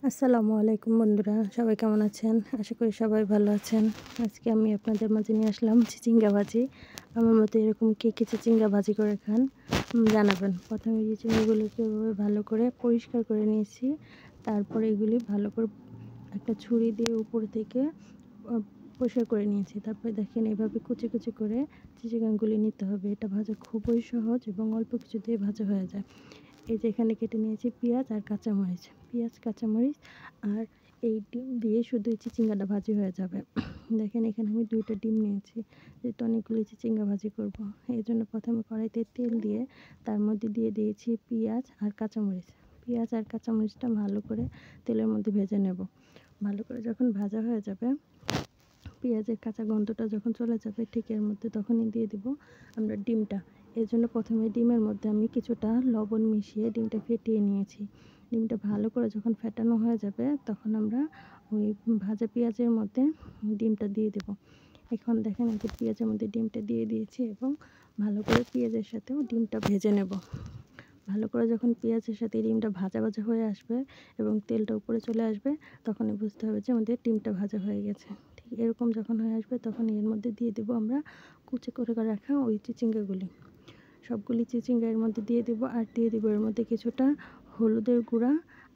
আসসালামু আলাইকুম বন্ধুরা, সবাই কেমন আছেন? আশা করি সবাই ভালো আছেন। আজকে আমি আপনাদের মাঝে নিয়ে আসলাম চিচিঙ্গা ভাজি। আমার মতো এরকম কে কে চিচিঙ্গা ভাজি করে খান জানাবেন। প্রথমে চিচিঙ্গাগুলোকে এভাবে ভালো করে পরিষ্কার করে নিয়েছি। তারপরে এগুলি ভালো করে একটা ছুরি দিয়ে উপর থেকে পরিষ্কার করে নিয়েছি। তারপরে দেখেন এভাবে কুচি কুচি করে চিচিঙ্গাগুলি নিতে হবে। এটা ভাজা খুবই সহজ এবং অল্প কিছু দিয়ে ভাজা হয়ে যায়। এই যে এখানে কেটে নিয়েছি পেঁয়াজ আর কাঁচামরিচ, কাঁচামরিচ আর এই ডিম দিয়ে শুধু এই চিচিঙ্গাটা ভাজি হয়ে যাবে। দেখেন এখানে আমি 2টা ডিম নিয়েছি, যেহেতু অনেকগুলো চিচিঙ্গা ভাজি করব। এই জন্য প্রথমে কড়াইতে তেল দিয়ে তার মধ্যে দিয়ে দিয়েছি পেঁয়াজ আর কাঁচামরিচ। পেঁয়াজ আর কাঁচামরিচটা ভালো করে তেলের মধ্যে ভেজে নেব। ভালো করে যখন ভাজা হয়ে যাবে, পেঁয়াজের কাঁচা গন্ধটা যখন চলে যাবে, ঠিক এর মধ্যে তখনই দিয়ে দিব আমরা ডিমটা। এর জন্য প্রথমে ডিমের মধ্যে আমি কিছুটা লবণ মিশিয়ে ডিমটা ফেটিয়ে নিয়েছি। ডিমটা ভালো করে যখন ফেটানো হয়ে যাবে, তখন আমরা ওই ভাজা পেঁয়াজের মধ্যে ডিমটা দিয়ে দেব। এখন দেখেন এই যে পেঁয়াজের মধ্যে ডিমটা দিয়ে দিয়েছি এবং ভালো করে পেঁয়াজের সাথেও ডিমটা ভেজে নেব। ভালো করে যখন পেঁয়াজের সাথে ডিমটা ভাজা ভাজা হয়ে আসবে এবং তেলটা উপরে চলে আসবে, তখনই বুঝতে হবে যে আমাদের ডিমটা ভাজা হয়ে গেছে। ঠিক এরকম যখন হয়ে আসবে, তখন এর মধ্যে দিয়ে দেবো আমরা কুচি করে রাখা ওই চিচিঙ্গাগুলি। সবগুলি চিচিঙ্গা এর মধ্যে দিয়ে দেবো, আর দিয়ে দেবো এর মধ্যে কিছুটা হলুদের গুঁড়া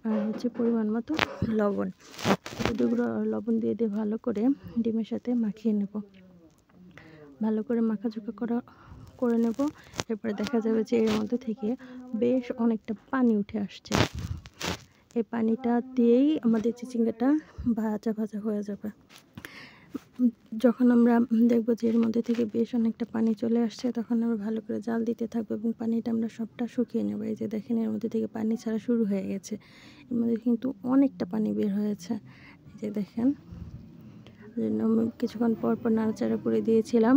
আর পরিমাণ মতো লবণ। হলুদের গুঁড়া আর লবণ দিয়ে ভালো করে ডিমের সাথে মাখিয়ে নেব। ভালো করে মাখাঝোকা করে নেব। এরপরে দেখা যাবে যে এর মধ্যে থেকে বেশ অনেকটা পানি উঠে আসছে। এই পানিটা দিয়েই আমাদের চিচিঙ্গাটা ভাজা ভাজা হয়ে যাবে। যখন আমরা দেখব যে এর মধ্যে থেকে বেশ অনেকটা পানি চলে আসছে, তখন আমরা ভালো করে জাল দিতে থাকবো এবং পানিটা আমরা সবটা শুকিয়ে নেব। এই যে দেখেন এর মধ্যে থেকে পানি ছাড়া শুরু হয়ে গেছে। এর মধ্যে কিন্তু অনেকটা পানি বের হয়েছে। এই যে দেখেন, আমি কিছুক্ষণ পর পর নাড়াচাড়া করে দিয়েছিলাম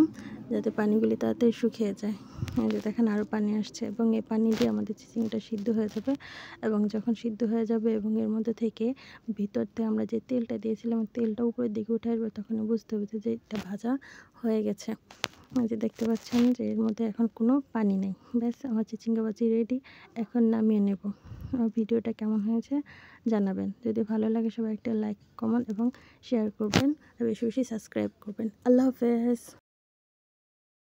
যাতে পানিগুলি তাড়াতাড়ি শুকিয়ে যায়। এই যে দেখেন আরও পানি আসছে এবং এই পানি দিয়ে আমাদের চিচিঙ্গাটা সিদ্ধ হয়ে যাবে। এবং যখন সিদ্ধ হয়ে যাবে এবং এর মধ্যে থেকে ভিতর থেকে আমরা যে তেলটা দিয়েছিলাম, তেলটা উপরের দিকে উঠে আসবে, তখন বুঝতে হবে যে এটা ভাজা হয়ে গেছে। এই যে দেখতে পাচ্ছেন যে এর মধ্যে এখন কোনো পানি নেই। ব্যাস, আমার চিচিঙ্গা ভাজি রেডি। এখন নামিয়ে নেব। আমার ভিডিওটা কেমন হয়েছে জানাবেন। যদি ভালো লাগে সবাই একটা লাইক, কমেন্ট এবং শেয়ার করবেন, আর বেশি বেশি সাবস্ক্রাইব করবেন। আল্লাহ হাফেজ।